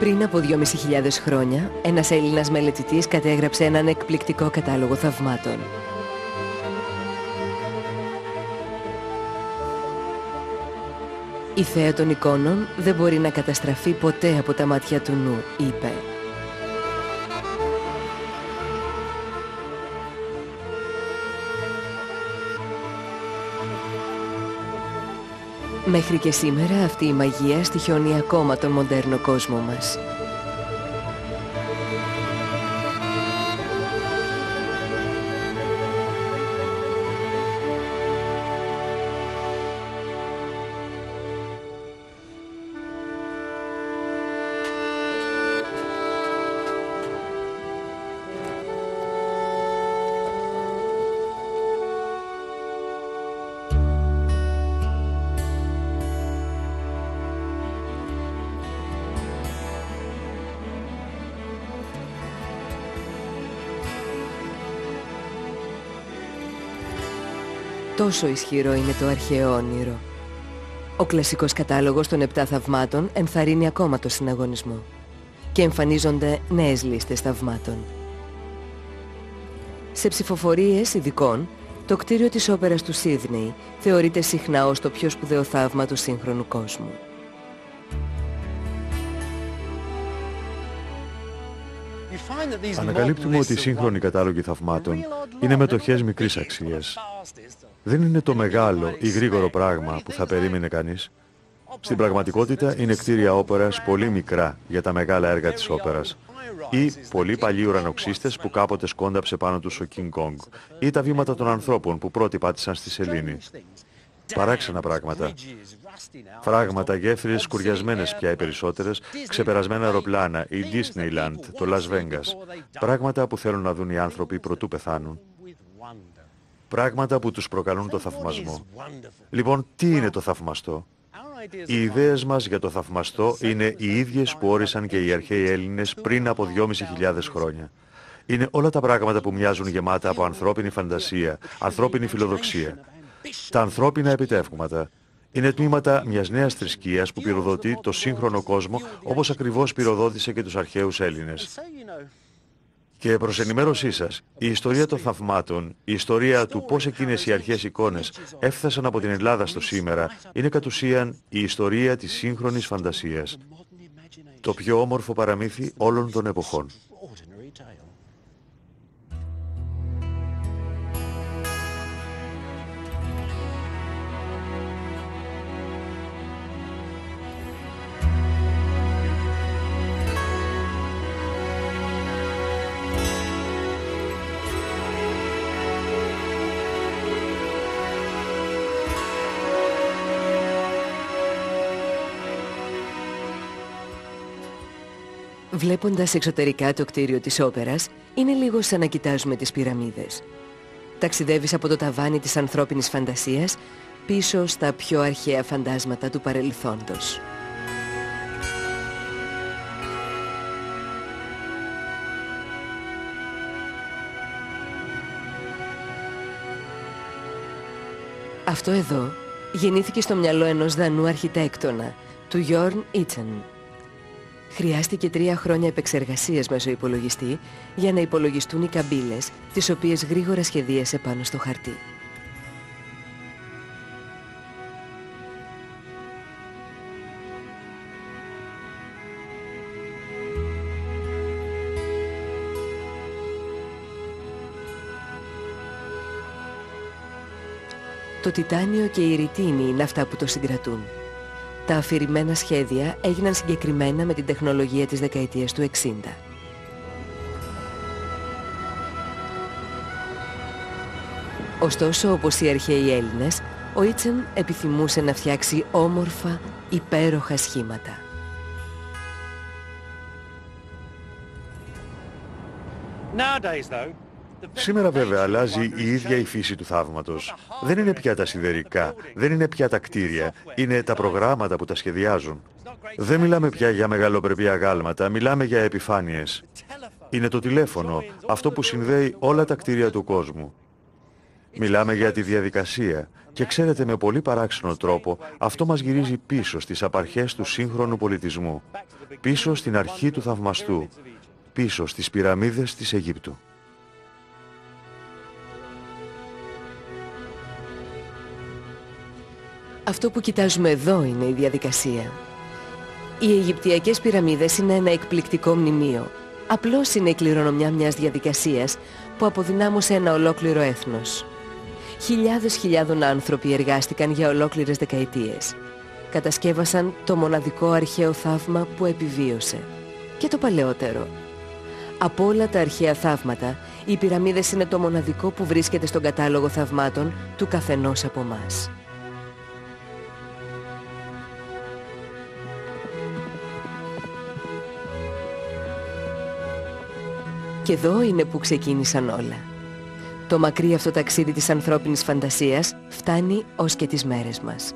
Πριν από 2.500 χρόνια, ένας Έλληνας μελετητής κατέγραψε έναν εκπληκτικό κατάλογο θαυμάτων. «Η θέα των εικόνων δεν μπορεί να καταστραφεί ποτέ από τα μάτια του νου», είπε. Μέχρι και σήμερα αυτή η μαγεία στοιχιώνει ακόμα τον μοντέρνο κόσμο μας. Τόσο ισχυρό είναι το αρχαίο όνειρο. Ο κλασικός κατάλογος των 7 θαυμάτων ενθαρρύνει ακόμα το συναγωνισμό και εμφανίζονται νέες λίστες θαυμάτων. Σε ψηφοφορίες ειδικών, το κτίριο της όπερας του Σίδνεϊ θεωρείται συχνά ως το πιο σπουδαίο θαύμα του σύγχρονου κόσμου. Ανακαλύπτουμε ότι οι σύγχρονοι κατάλογοι θαυμάτων είναι μετοχές μικρής αξίας. Δεν είναι το μεγάλο ή γρήγορο πράγμα που θα περίμενε κανείς. Στην πραγματικότητα είναι κτίρια όπερας πολύ μικρά για τα μεγάλα έργα της όπερας. Ή πολύ παλιοί ουρανοξύστες που κάποτε σκόνταψε πάνω τους ο King Kong. Ή τα βήματα των ανθρώπων που πρώτοι πάτησαν στη σελήνη. Παράξενα πράγματα. Φράγματα, γέφυρες σκουριασμένες πια οι περισσότερες, ξεπερασμένα αεροπλάνα, η Disneyland, το Las Vegas. Πράγματα που θέλουν να δουν οι άνθρωποι προτού πεθάνουν. Πράγματα που τους προκαλούν το θαυμασμό. Λοιπόν, τι είναι το θαυμαστό? Οι ιδέες μας για το θαυμαστό είναι οι ίδιες που όρισαν και οι αρχαίοι Έλληνες πριν από 2.500 χρόνια. Είναι όλα τα πράγματα που μοιάζουν γεμάτα από ανθρώπινη φαντασία, ανθρώπινη φιλοδοξία. Τα ανθρώπινα επιτεύγματα. Είναι τμήματα μιας νέας θρησκείας που πυροδοτεί το σύγχρονο κόσμο όπως ακριβώς πυροδότησε και τους αρχαίους Έλληνες. Και προς ενημέρωσή σας, η ιστορία των θαυμάτων, η ιστορία του πώς εκείνες οι αρχαίες εικόνες έφτασαν από την Ελλάδα στο σήμερα, είναι κατ' ουσίαν η ιστορία της σύγχρονης φαντασίας. Το πιο όμορφο παραμύθι όλων των εποχών. Βλέποντας εξωτερικά το κτίριο της όπερας, είναι λίγο σαν να κοιτάζουμε τις πυραμίδες. Ταξιδεύεις από το ταβάνι της ανθρώπινης φαντασίας πίσω στα πιο αρχαία φαντάσματα του παρελθόντος. Αυτό εδώ γεννήθηκε στο μυαλό ενός Δανού αρχιτέκτονα, του Γιόρν Ιτσεν. Χρειάστηκε 3 χρόνια επεξεργασίας μέσω υπολογιστή για να υπολογιστούν οι καμπύλες, τις οποίες γρήγορα σχεδίασε πάνω στο χαρτί. Το τιτάνιο και η ρητίνη είναι αυτά που το συγκρατούν. Τα αφηρημένα σχέδια έγιναν συγκεκριμένα με την τεχνολογία της δεκαετίας του 60. Ωστόσο, όπως οι αρχαίοι Έλληνες, ο Ιτσεν επιθυμούσε να φτιάξει όμορφα, υπέροχα σχήματα. Σήμερα βέβαια αλλάζει η ίδια η φύση του θαύματος. Δεν είναι πια τα σιδερικά, δεν είναι πια τα κτίρια, είναι τα προγράμματα που τα σχεδιάζουν. Δεν μιλάμε πια για μεγαλοπρεπή αγάλματα, μιλάμε για επιφάνειες. Είναι το τηλέφωνο, αυτό που συνδέει όλα τα κτίρια του κόσμου. Μιλάμε για τη διαδικασία και ξέρετε, με πολύ παράξενο τρόπο αυτό μας γυρίζει πίσω στις απαρχές του σύγχρονου πολιτισμού, πίσω στην αρχή του θαυμαστού, πίσω στις πυραμίδες της Αιγύπτου. Αυτό που κοιτάζουμε εδώ είναι η διαδικασία. Οι Αιγυπτιακές πυραμίδες είναι ένα εκπληκτικό μνημείο. Απλώς είναι η κληρονομιά μιας διαδικασίας που αποδυνάμωσε ένα ολόκληρο έθνος. Χιλιάδων άνθρωποι εργάστηκαν για ολόκληρες δεκαετίες. Κατασκεύασαν το μοναδικό αρχαίο θαύμα που επιβίωσε. Και το παλαιότερο. Από όλα τα αρχαία θαύματα, οι πυραμίδες είναι το μοναδικό που βρίσκεται στον κατάλογο θαυμάτων του καθενός από εμάς. Και εδώ είναι που ξεκίνησαν όλα. Το μακρύ αυτό ταξίδι της ανθρώπινης φαντασίας φτάνει ως και τις μέρες μας.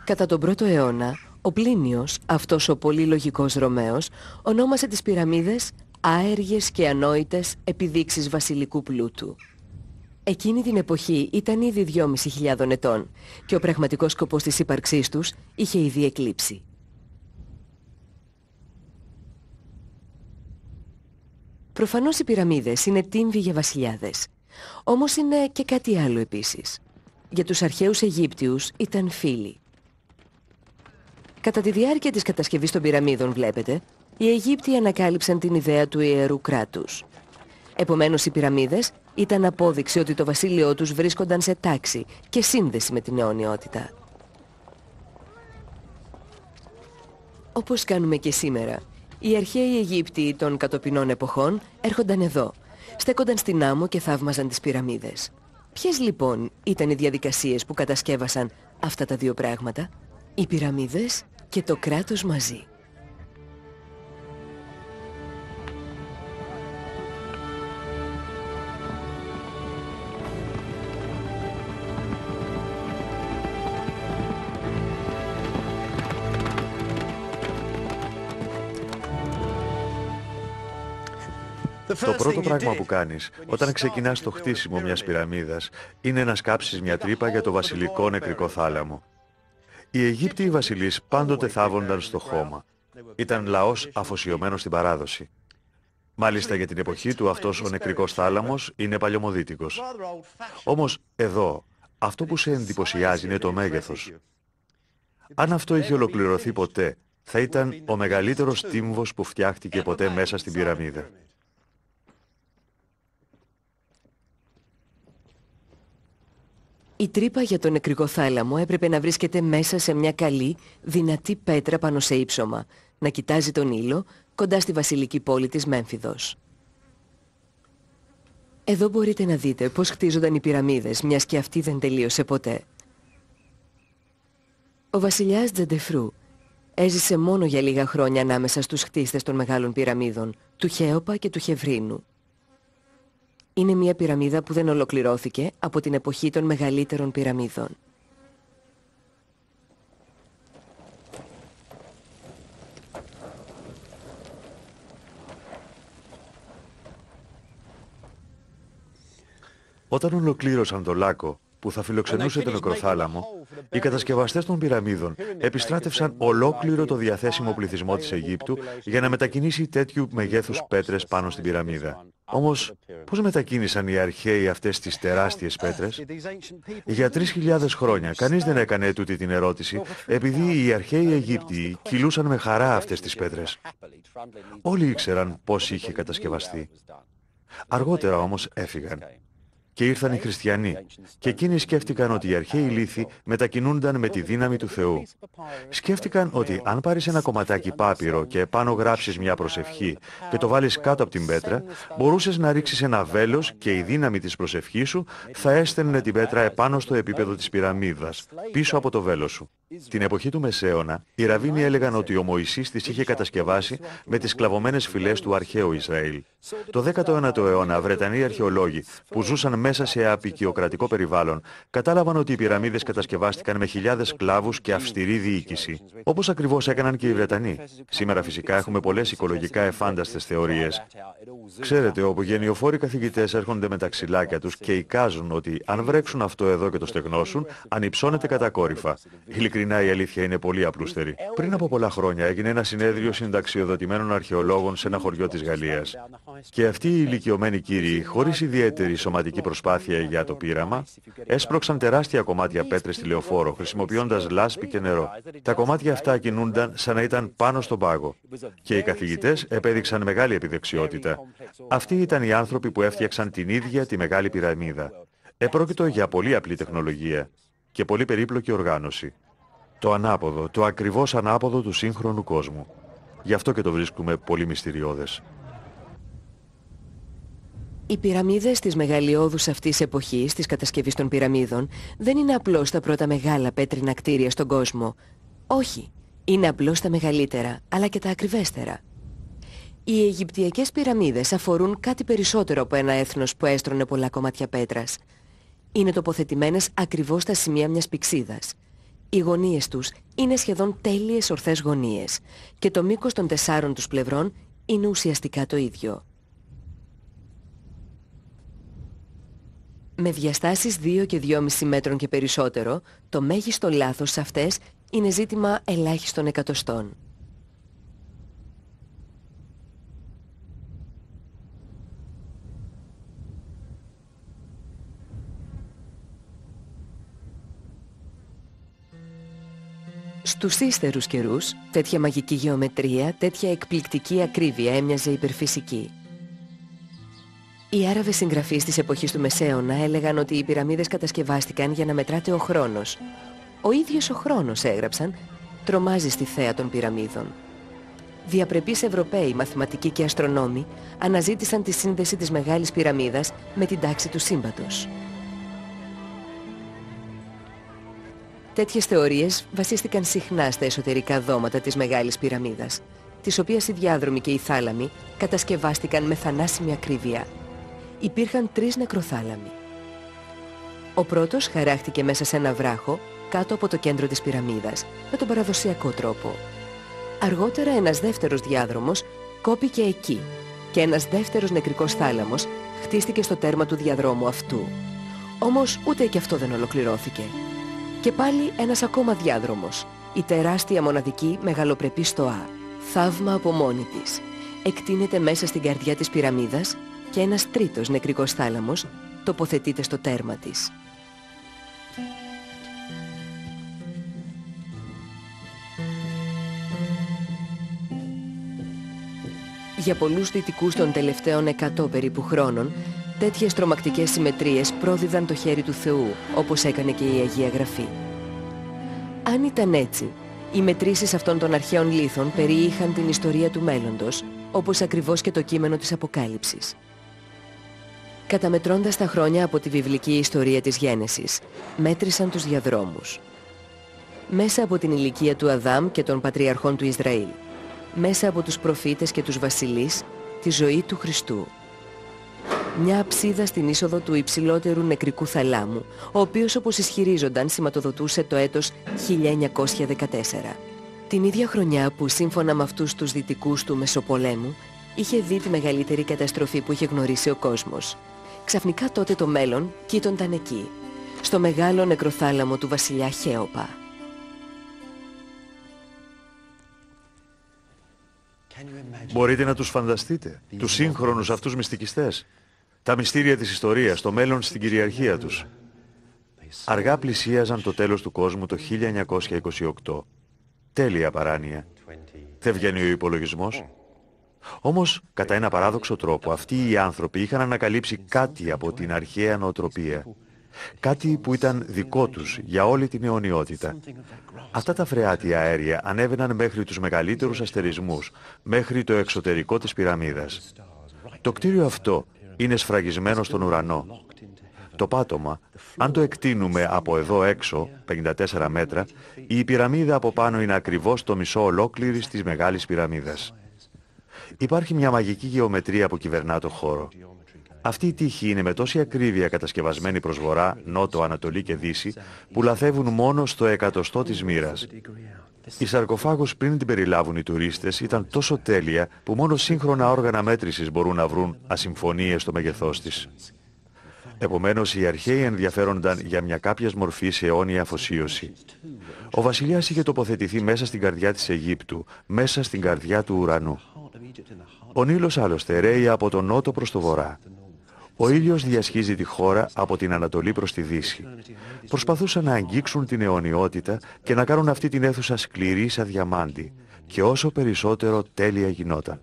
Κατά τον 1ο αιώνα, ο Πλίνιος, αυτός ο πολύ λογικός Ρωμαίος, ονόμασε τις πυραμίδες άεργες και ανόητες επιδείξεις βασιλικού πλούτου. Εκείνη την εποχή ήταν ήδη 2.500 ετών και ο πραγματικός σκοπός της ύπαρξής τους είχε ήδη εκλείψει. Προφανώς οι πυραμίδες είναι τύμβοι για βασιλιάδες. Όμως είναι και κάτι άλλο επίσης. Για τους αρχαίους Αιγύπτιους ήταν φίλοι. Κατά τη διάρκεια της κατασκευής των πυραμίδων, βλέπετε, οι Αιγύπτιοι ανακάλυψαν την ιδέα του ιερού κράτους. Επομένως, οι πυραμίδες ήταν απόδειξη ότι το βασίλειό τους βρίσκονταν σε τάξη και σύνδεση με την αιωνιότητα. Όπως κάνουμε και σήμερα, οι αρχαίοι Αιγύπτιοι των κατοπινών εποχών έρχονταν εδώ, στέκονταν στην άμμο και θαύμαζαν τις πυραμίδες. Ποιες λοιπόν ήταν οι διαδικασίες που κατασκεύασαν αυτά τα δύο πράγματα? Οι πυραμίδες και το κράτος μαζί. Το πρώτο πράγμα που κάνεις όταν ξεκινάς το χτίσιμο μιας πυραμίδας είναι να σκάψεις μια τρύπα για το βασιλικό νεκρικό θάλαμο. Οι Αιγύπτιοι βασιλείς πάντοτε θάβονταν στο χώμα. Ήταν λαός αφοσιωμένος στην παράδοση. Μάλιστα για την εποχή του αυτός ο νεκρικός θάλαμος είναι παλιωμοδίτικος. Όμως εδώ αυτό που σε εντυπωσιάζει είναι το μέγεθος. Αν αυτό είχε ολοκληρωθεί ποτέ, θα ήταν ο μεγαλύτερος τύμβος που φτιάχτηκε ποτέ μέσα στην πυραμίδα. Η τρύπα για τον νεκρικό θάλαμο έπρεπε να βρίσκεται μέσα σε μια καλή, δυνατή πέτρα πάνω σε ύψωμα, να κοιτάζει τον ήλιο κοντά στη βασιλική πόλη της Μέμφιδος. Εδώ μπορείτε να δείτε πώς χτίζονταν οι πυραμίδες, μιας και αυτή δεν τελείωσε ποτέ. Ο βασιλιάς Τζεντεφρού έζησε μόνο για λίγα χρόνια ανάμεσα στους χτίστες των μεγάλων πυραμίδων, του Χέοπα και του Χευρίνου. Είναι μια πυραμίδα που δεν ολοκληρώθηκε από την εποχή των μεγαλύτερων πυραμίδων. Όταν ολοκλήρωσαν το λάκκο που θα φιλοξενούσε τον νεκροθάλαμο, οι κατασκευαστές των πυραμίδων επιστράτευσαν ολόκληρο το διαθέσιμο πληθυσμό της Αιγύπτου για να μετακινήσει τέτοιου μεγέθους πέτρες πάνω στην πυραμίδα. Όμως, πώς μετακίνησαν οι αρχαίοι αυτές τις τεράστιες πέτρες? Για 3.000 χρόνια κανείς δεν έκανε τούτη την ερώτηση, επειδή οι αρχαίοι Αιγύπτιοι κυλούσαν με χαρά αυτές τις πέτρες. Όλοι ήξεραν πώς είχε κατασκευαστεί. Αργότερα όμως έφυγαν. Και ήρθαν οι χριστιανοί και εκείνοι σκέφτηκαν ότι οι αρχαίοι λίθοι μετακινούνταν με τη δύναμη του Θεού. Σκέφτηκαν ότι αν πάρεις ένα κομματάκι πάπυρο και πάνω γράψεις μια προσευχή και το βάλεις κάτω από την πέτρα, μπορούσες να ρίξεις ένα βέλος και η δύναμη της προσευχής σου θα έστελνε την πέτρα επάνω στο επίπεδο της πυραμίδας, πίσω από το βέλος σου. Την εποχή του Μεσαίωνα, οι Ραβίνοι έλεγαν ότι ο Μωυσής τις είχε κατασκευάσει με τις σκλαβωμένες φυλές του αρχαίου Ισραήλ. Το 19ο αιώνα, Βρετανοί αρχαιολόγοι που ζούσαν μέσα σε αποικιοκρατικό περιβάλλον κατάλαβαν ότι οι πυραμίδες κατασκευάστηκαν με χιλιάδες σκλάβους και αυστηρή διοίκηση, όπως ακριβώς έκαναν και οι Βρετανοί. Σήμερα φυσικά έχουμε πολλές οικολογικά εφάνταστες θεωρίες. Ξέρετε, όπου γενιοφόροι καθηγητές έρχονται με τα ξυλάκια τους και εικάζουν ότι αν βρέξουν αυτό εδώ και το στεγνώσουν, ανυψώνεται κατακόρυφα. Ειλικρινά η αλήθεια είναι πολύ απλούστερη. Πριν από πολλά χρόνια έγινε ένα συνέδριο συνταξιοδοτημένων αρχαιολόγων σε ένα χωριό της Γαλλίας. Και αυτοί οι ηλικιωμένοι κύριοι, χωρίς ιδιαίτερη σωματική προσπάθεια για το πείραμα, έσπρωξαν τεράστια κομμάτια πέτρες στη λεωφόρο, χρησιμοποιώντας λάσπη και νερό. Τα κομμάτια αυτά κινούνταν σαν να ήταν πάνω στον πάγο. Και οι καθηγητές επέδειξαν μεγάλη επιδεξιότητα. Αυτοί ήταν οι άνθρωποι που έφτιαξαν την ίδια τη Μεγάλη Πυραμίδα. Επρόκειτο για πολύ απλή τεχνολογία και πολύ περίπλοκη οργάνωση. Το ανάποδο, το ακριβώς ανάποδο του σύγχρονου κόσμου. Γι' αυτό και το βρίσκουμε πολύ μυστηριώδες. Οι πυραμίδες της μεγαλειώδους αυτής εποχής, της κατασκευής των πυραμίδων, δεν είναι απλώς τα πρώτα μεγάλα πέτρινα κτίρια στον κόσμο. Όχι, είναι απλώς τα μεγαλύτερα, αλλά και τα ακριβέστερα. Οι Αιγυπτιακές πυραμίδες αφορούν κάτι περισσότερο από ένα έθνος που έστρωνε πολλά κομμάτια πέτρας. Είναι τοποθετημένες ακριβώς στα σημεία μιας πυξίδας. Οι γωνίες τους είναι σχεδόν τέλειες ορθές γωνίες και το μήκος των 4 τους πλευρών είναι ουσιαστικά το ίδιο. Με διαστάσεις 2 και 2,5 μέτρων και περισσότερο, το μέγιστο λάθος σε αυτές είναι ζήτημα ελάχιστων εκατοστών. Στους ύστερους καιρούς, τέτοια μαγική γεωμετρία, τέτοια εκπληκτική ακρίβεια έμοιαζε υπερφυσική. Οι Άραβες συγγραφείς της εποχής του Μεσαίωνα έλεγαν ότι οι πυραμίδες κατασκευάστηκαν για να μετράται ο χρόνος. Ο ίδιος ο χρόνος, έγραψαν, τρομάζει στη θέα των πυραμίδων. Διαπρεπείς Ευρωπαίοι μαθηματικοί και αστρονόμοι αναζήτησαν τη σύνδεση της Μεγάλης Πυραμίδας με την τάξη του σύμπαντος. Τέτοιες θεωρίες βασίστηκαν συχνά στα εσωτερικά δώματα της Μεγάλης Πυραμίδας, της οποίας οι διάδρομοι και οι θάλαμοι κατασκευάστηκαν με θανάσιμη ακρίβεια. Υπήρχαν 3 νεκροθάλαμοι. Ο πρώτος χαράχτηκε μέσα σε ένα βράχο κάτω από το κέντρο της πυραμίδας, με τον παραδοσιακό τρόπο. Αργότερα ένας δεύτερος διάδρομος κόπηκε εκεί και ένας δεύτερος νεκρικός θάλαμος χτίστηκε στο τέρμα του διαδρόμου αυτού. Όμως ούτε και αυτό δεν ολοκληρώθηκε. Και πάλι ένας ακόμα διάδρομος, η τεράστια μοναδική μεγαλοπρεπή στοά, θαύμα από μόνη της, εκτείνεται μέσα στην καρδιά της πυραμίδας και ένας τρίτος νεκρικός θάλαμος τοποθετείται στο τέρμα της. Για πολλούς δυτικούς των τελευταίων 100 περίπου χρόνων, τέτοιες τρομακτικές συμμετρίες πρόδιδαν το χέρι του Θεού, όπως έκανε και η Αγία Γραφή. Αν ήταν έτσι, οι μετρήσεις αυτών των αρχαίων λίθων περιείχαν την ιστορία του μέλλοντος, όπως ακριβώς και το κείμενο της Αποκάλυψης. Καταμετρώντας τα χρόνια από τη βιβλική ιστορία της Γένεσης, μέτρησαν τους διαδρόμους. Μέσα από την ηλικία του Αδάμ και των πατριαρχών του Ισραήλ, μέσα από τους προφήτες και τους βασιλείς, τη ζωή του Χριστού. Μια αψίδα στην είσοδο του υψηλότερου νεκρικού θαλάμου, ο οποίος, όπως ισχυρίζονταν, σηματοδοτούσε το έτος 1914. Την ίδια χρονιά που, σύμφωνα με αυτούς τους δυτικούς του Μεσοπολέμου, είχε δει τη μεγαλύτερη καταστροφή που είχε γνωρίσει ο κόσμος. Ξαφνικά τότε το μέλλον κοίτονταν εκεί, στο μεγάλο νεκροθάλαμο του βασιλιά Χέοπα. Μπορείτε να τους φανταστείτε, τους σύγχρονους αυτούς μυστικιστές, τα μυστήρια της ιστορίας, το μέλλον στην κυριαρχία τους. Αργά πλησίαζαν το τέλος του κόσμου το 1928. Τέλεια παράνοια. Δεν βγαίνει ο υπολογισμός. Όμως, κατά ένα παράδοξο τρόπο, αυτοί οι άνθρωποι είχαν ανακαλύψει κάτι από την αρχαία νοοτροπία. Κάτι που ήταν δικό τους για όλη την αιωνιότητα. Αυτά τα φρεάτια αέρια ανέβαιναν μέχρι τους μεγαλύτερους αστερισμούς, μέχρι το εξωτερικό της πυραμίδας. Το κτίριο αυτό είναι σφραγισμένο στον ουρανό. Το πάτωμα, αν το εκτείνουμε από εδώ έξω, 54 μέτρα, η πυραμίδα από πάνω είναι ακριβώς το μισό ολόκληρης της Μεγάλης Πυραμίδας. Υπάρχει μια μαγική γεωμετρία που κυβερνά το χώρο. Αυτή η τείχη είναι με τόση ακρίβεια κατασκευασμένη προς βορρά, νότο, ανατολή και δύση, που λαθεύουν μόνο στο εκατοστό της μοίρας. Η σαρκοφάγος πριν την περιλάβουν οι τουρίστες ήταν τόσο τέλεια που μόνο σύγχρονα όργανα μέτρησης μπορούν να βρουν ασυμφωνίες στο μέγεθός της. Επομένως, οι αρχαίοι ενδιαφέρονταν για μια κάποιας μορφής αιώνια αφοσίωση. Ο βασιλιάς είχε τοποθετηθεί μέσα στην καρδιά της Αιγύπτου, μέσα στην καρδιά του ουρανού. Ο Νείλος άλλωστε ρέει από τον νότο προς το βορρά. Ο ήλιος διασχίζει τη χώρα από την Ανατολή προς τη Δύση. Προσπαθούσαν να αγγίξουν την αιωνιότητα και να κάνουν αυτή την αίθουσα σκληρή σαν διαμάντη. Και όσο περισσότερο τέλεια γινόταν.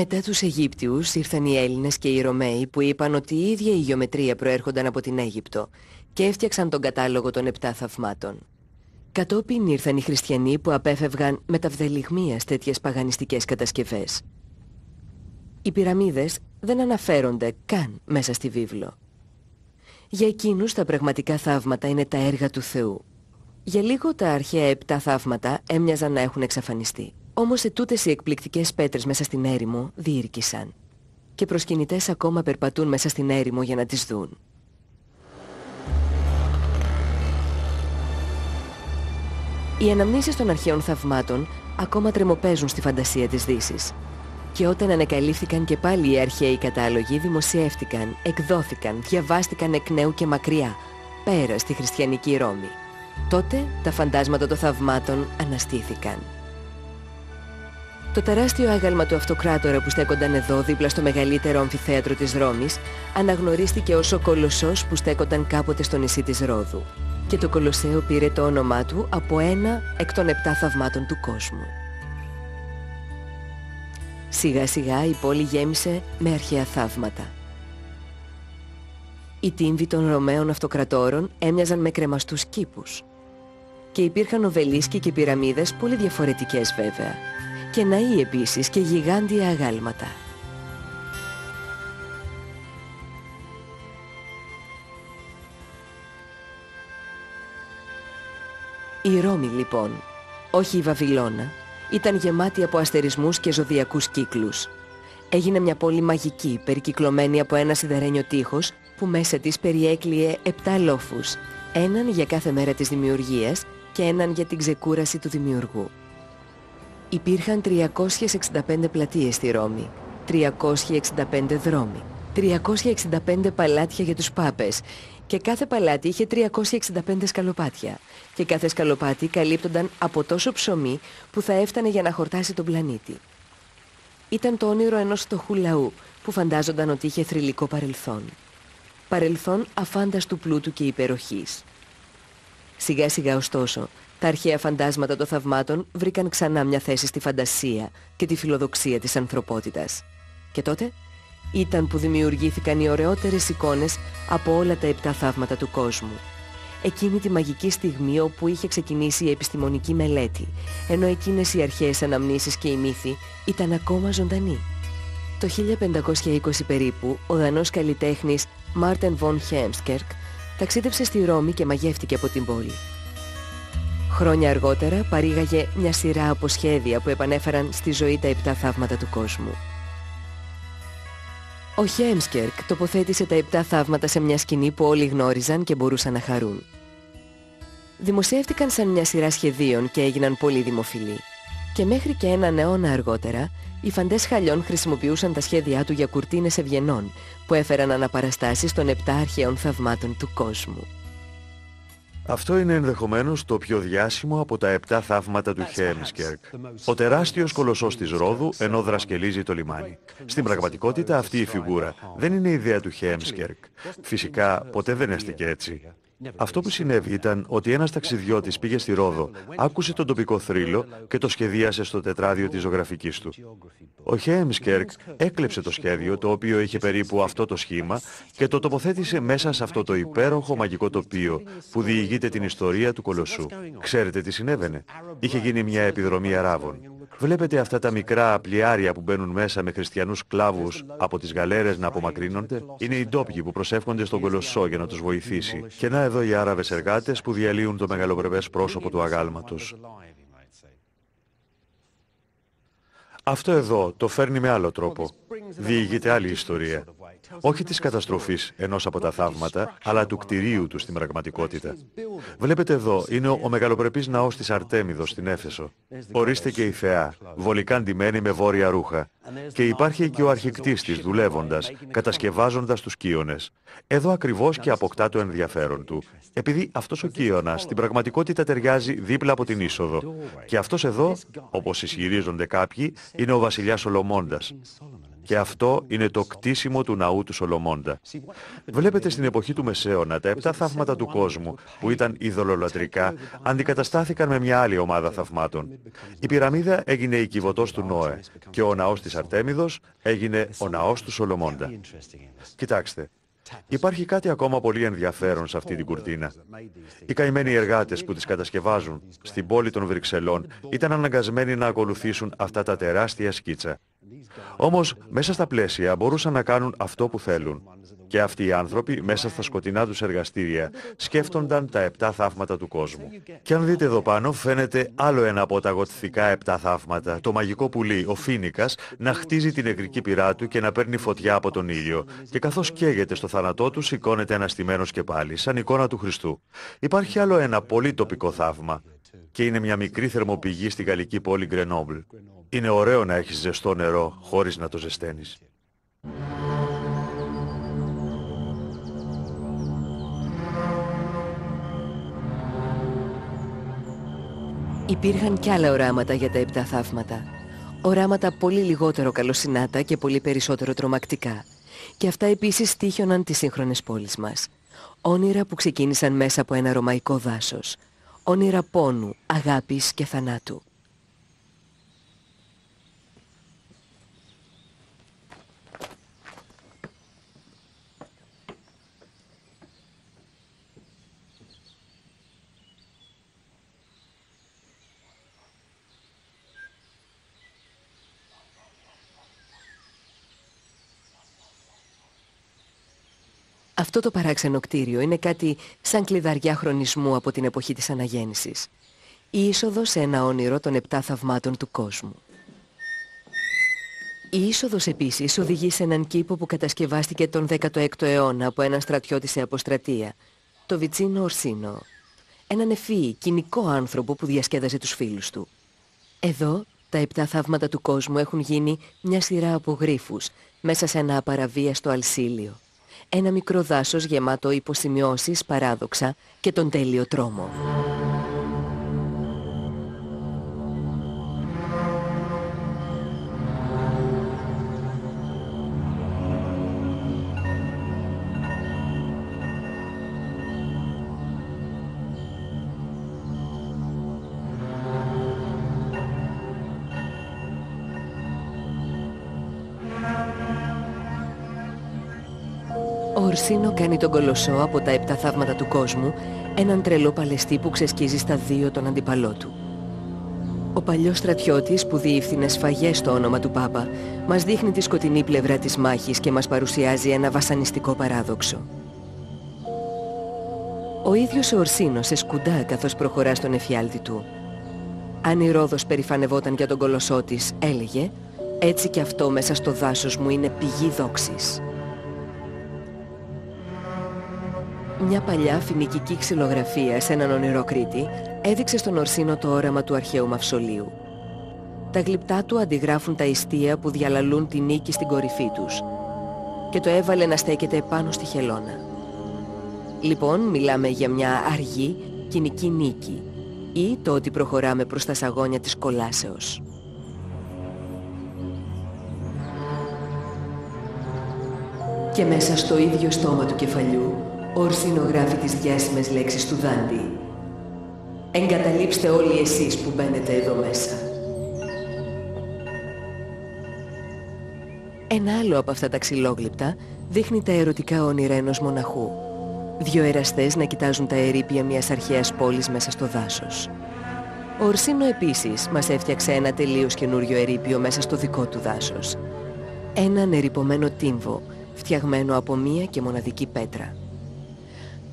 Μετά τους Αιγύπτιους ήρθαν οι Έλληνες και οι Ρωμαίοι που είπαν ότι η ίδια η γεωμετρία προέρχονταν από την Αίγυπτο και έφτιαξαν τον κατάλογο των 7 θαυμάτων. Κατόπιν ήρθαν οι χριστιανοί που απέφευγαν με ταυδελιγμίας τέτοιες παγανιστικές κατασκευές. Οι πυραμίδες δεν αναφέρονται καν μέσα στη βίβλο. Για εκείνους τα πραγματικά θαύματα είναι τα έργα του Θεού. Για λίγο τα αρχαία 7 θαύματα έμοιαζαν να έχουν εξαφανιστεί. Όμως ετούτες οι εκπληκτικές πέτρες μέσα στην έρημο διήρκησαν και προσκυνητές ακόμα περπατούν μέσα στην έρημο για να τις δουν. Οι αναμνήσεις των αρχαίων θαυμάτων ακόμα τρεμοπαίζουν στη φαντασία της Δύσης. Και όταν ανακαλύφθηκαν και πάλι οι αρχαίοι κατάλογοι, δημοσιεύτηκαν, εκδόθηκαν, διαβάστηκαν εκ νέου και μακριά, πέρα στη χριστιανική Ρώμη. Τότε τα φαντάσματα των θαυμάτων αναστήθηκαν. Το τεράστιο άγαλμα του Αυτοκράτορα που στέκονταν εδώ δίπλα στο μεγαλύτερο αμφιθέατρο της Ρώμης αναγνωρίστηκε ως ο Κολοσσός που στέκονταν κάποτε στο νησί της Ρόδου. Και το Κολοσσέο πήρε το όνομά του από ένα εκ των 7 θαυμάτων του κόσμου. Σιγά σιγά η πόλη γέμισε με αρχαία θαύματα. Οι τύμβοι των Ρωμαίων αυτοκρατόρων έμοιαζαν με κρεμαστούς κήπους. Και υπήρχαν οβελίσκοι και πυραμίδες πολύ διαφορετικές βέβαια. Και ναοί επίσης και γιγάντια αγάλματα. Η Ρώμη λοιπόν, όχι η Βαβυλώνα, ήταν γεμάτη από αστερισμούς και ζωδιακούς κύκλους. Έγινε μια πόλη μαγική, περικυκλωμένη από ένα σιδερένιο τείχος που μέσα της περιέκλειε 7 λόφους, έναν για κάθε μέρα της δημιουργίας και έναν για την ξεκούραση του δημιουργού. Υπήρχαν 365 πλατείες στη Ρώμη, 365 δρόμοι, 365 παλάτια για τους πάπες και κάθε παλάτι είχε 365 σκαλοπάτια και κάθε σκαλοπάτι καλύπτονταν από τόσο ψωμί που θα έφτανε για να χορτάσει τον πλανήτη. Ήταν το όνειρο ενός φτωχού λαού που φαντάζονταν ότι είχε θρυλικό παρελθόν. Παρελθόν αφάνταστου πλούτου και υπεροχής. Σιγά σιγά ωστόσο, τα αρχαία φαντάσματα των θαυμάτων βρήκαν ξανά μια θέση στη φαντασία και τη φιλοδοξία της ανθρωπότητας. Και τότε ήταν που δημιουργήθηκαν οι ωραιότερες εικόνες από όλα τα 7 θαύματα του κόσμου. Εκείνη τη μαγική στιγμή όπου είχε ξεκινήσει η επιστημονική μελέτη, ενώ εκείνες οι αρχαίες αναμνήσεις και οι μύθοι ήταν ακόμα ζωντανοί. Το 1520 περίπου, ο δανός καλλιτέχνης Μάρτεν Βον Χέμσκερκ ταξίδεψε στη Ρώμη και μαγεύτηκε από την πόλη. Χρόνια αργότερα παρήγαγε μια σειρά από σχέδια που επανέφεραν στη ζωή τα 7 θαύματα του κόσμου. Ο Χέμσκερκ τοποθέτησε τα 7 θαύματα σε μια σκηνή που όλοι γνώριζαν και μπορούσαν να χαρούν. Δημοσιεύτηκαν σαν μια σειρά σχεδίων και έγιναν πολύ δημοφιλή. Και μέχρι και έναν αιώνα αργότερα, οι φαντές χαλιών χρησιμοποιούσαν τα σχέδιά του για κουρτίνες ευγενών που έφεραν αναπαραστάσεις των 7 αρχαίων θαυμάτων του κόσμου. Αυτό είναι ενδεχομένως το πιο διάσημο από τα 7 θαύματα του Χέμσκερκ. Ο τεράστιος κολοσσός της Ρόδου ενώ δρασκελίζει το λιμάνι. Στην πραγματικότητα αυτή η φιγούρα δεν είναι ιδέα του Χέμσκερκ. Φυσικά ποτέ δεν έστηκε έτσι. Αυτό που συνέβη ήταν ότι ένας ταξιδιώτης πήγε στη Ρόδο, άκουσε τον τοπικό θρύλο και το σχεδίασε στο τετράδιο της ζωγραφικής του. Ο Χέμσκερκ έκλεψε το σχέδιο, το οποίο είχε περίπου αυτό το σχήμα, και το τοποθέτησε μέσα σε αυτό το υπέροχο μαγικό τοπίο που διηγείται την ιστορία του Κολοσσού. Ξέρετε τι συνέβαινε? Είχε γίνει μια επιδρομή Αράβων. Βλέπετε αυτά τα μικρά πλοιάρια που μπαίνουν μέσα με χριστιανούς σκλάβους από τις γαλέρες να απομακρύνονται? Είναι οι ντόπιοι που προσεύχονται στον Κολοσσό για να τους βοηθήσει. Και να εδώ οι Άραβες εργάτες που διαλύουν το μεγαλοπρεπές πρόσωπο του αγάλματος. Αυτό εδώ το φέρνει με άλλο τρόπο. Διηγείται άλλη ιστορία. Όχι της καταστροφής ενός από τα θαύματα, αλλά του κτηρίου του στην πραγματικότητα. Βλέπετε εδώ, είναι ο μεγαλοπρεπής ναός της Αρτέμιδος στην Έφεσο. Ορίστε και η θεά, βολικά ντυμένη με βόρεια ρούχα. Και υπάρχει και ο αρχικτής της δουλεύοντας, κατασκευάζοντας τους κύονες. Εδώ ακριβώς και αποκτά το ενδιαφέρον του. Επειδή αυτός ο κύονας στην πραγματικότητα ταιριάζει δίπλα από την είσοδο. Και αυτός εδώ, όπως ισχυρίζονται κάποιοι, είναι ο βασιλιάς Σολομώντας. Και αυτό είναι το κτίσιμο του ναού του Σολομώντα. Βλέπετε στην εποχή του Μεσαίωνα τα 7 θαύματα του κόσμου, που ήταν ειδωλολατρικά, αντικαταστάθηκαν με μια άλλη ομάδα θαυμάτων. Η πυραμίδα έγινε η κυβωτός του Νόε και ο ναός της Αρτέμιδος έγινε ο ναός του Σολομώντα. Κοιτάξτε. Υπάρχει κάτι ακόμα πολύ ενδιαφέρον σε αυτή την κουρτίνα. Οι καημένοι εργάτες που τις κατασκευάζουν στην πόλη των Βρυξελών ήταν αναγκασμένοι να ακολουθήσουν αυτά τα τεράστια σκίτσα. Όμως, μέσα στα πλαίσια μπορούσαν να κάνουν αυτό που θέλουν. Και αυτοί οι άνθρωποι, μέσα στα σκοτεινά τους εργαστήρια, σκέφτονταν τα 7 θαύματα του κόσμου. Και αν δείτε εδώ πάνω, φαίνεται άλλο ένα από τα γοτθικά 7 θαύματα. Το μαγικό πουλί, ο Φίνικας, να χτίζει την νεκρική πυρά του και να παίρνει φωτιά από τον ήλιο. Και καθώς καίγεται στο θάνατό του, σηκώνεται αναστημένος και πάλι, σαν εικόνα του Χριστού. Υπάρχει άλλο ένα πολύ τοπικό θαύμα. Και είναι μια μικρή θερμοπηγή στη γαλλική πόλη Γκρενόμπλ. Είναι ωραίο να έχεις ζεστό νερό χωρίς να το ζεσταίνεις. Υπήρχαν κι άλλα οράματα για τα 7 θαύματα. Οράματα πολύ λιγότερο καλοσυνάτα και πολύ περισσότερο τρομακτικά. Και αυτά επίσης τύχιοναν τις σύγχρονες πόλεις μας. Όνειρα που ξεκίνησαν μέσα από ένα ρωμαϊκό δάσος. Όνειρα πόνου, αγάπης και θανάτου. Αυτό το παράξενο κτίριο είναι κάτι σαν κλειδαριά χρονισμού από την εποχή της αναγέννησης. Η είσοδος σε ένα όνειρο των 7 θαυμάτων του κόσμου. Η είσοδος επίσης οδηγεί σε έναν κήπο που κατασκευάστηκε τον 16ο αιώνα από έναν στρατιώτη σε αποστρατεία, το Βιτσίνο Ορσίνο. Έναν ευφύη, κοινικό άνθρωπο που διασκέδαζε τους φίλους του. Εδώ, τα 7 θαύματα του κόσμου έχουν γίνει μια σειρά από γρίφους μέσα σε ένα απαραβίαστο αλσίλιο. Ένα μικρό δάσος γεμάτο υποσημειώσεις, παράδοξα και τον τέλειο τρόμο. Ο Ορσίνο κάνει τον Κολοσσό από τα 7 θαύματα του κόσμου έναν τρελό παλαιστή που ξεσκίζει στα 2 τον αντιπαλό του. Ο παλιός στρατιώτης που διεύθυνε σφαγές στο όνομα του Πάπα μας δείχνει τη σκοτεινή πλευρά της μάχης και μας παρουσιάζει ένα βασανιστικό παράδοξο. Ο ίδιος ο Ορσίνο σε σκουντά καθώς προχωρά στον εφιάλτη του. Αν η Ρόδος περηφανευόταν για τον Κολοσσό της, έλεγε, έτσι κι αυτό μέσα στο δάσος μου είναι πηγή δόξης. Μια παλιά φοινικική ξυλογραφία σε έναν ονειρό Κρήτη έδειξε στον Ορσίνο το όραμα του αρχαίου μαυσολείου. Τα γλυπτά του αντιγράφουν τα ιστία που διαλαλούν τη νίκη στην κορυφή τους και το έβαλε να στέκεται πάνω στη χελώνα. Λοιπόν, μιλάμε για μια αργή κοινική νίκη ή το ότι προχωράμε προς τα σαγόνια της κολάσεως. Και μέσα στο ίδιο στόμα του κεφαλιού, Ορσίνο γράφει τις διάσημες λέξεις του Δάντη. Εγκαταλείψτε όλοι εσείς που μπαίνετε εδώ μέσα. Ένα άλλο από αυτά τα ξυλόγλυπτα δείχνει τα ερωτικά όνειρα ενός μοναχού. Δύο εραστές να κοιτάζουν τα ερείπια μιας αρχαίας πόλης μέσα στο δάσος. Ο Ορσίνο επίσης μας έφτιαξε ένα τελείως καινούριο ερείπιο μέσα στο δικό του δάσος. Έναν ερειπωμένο τύμβο, φτιαγμένο από μία και μοναδική πέτρα.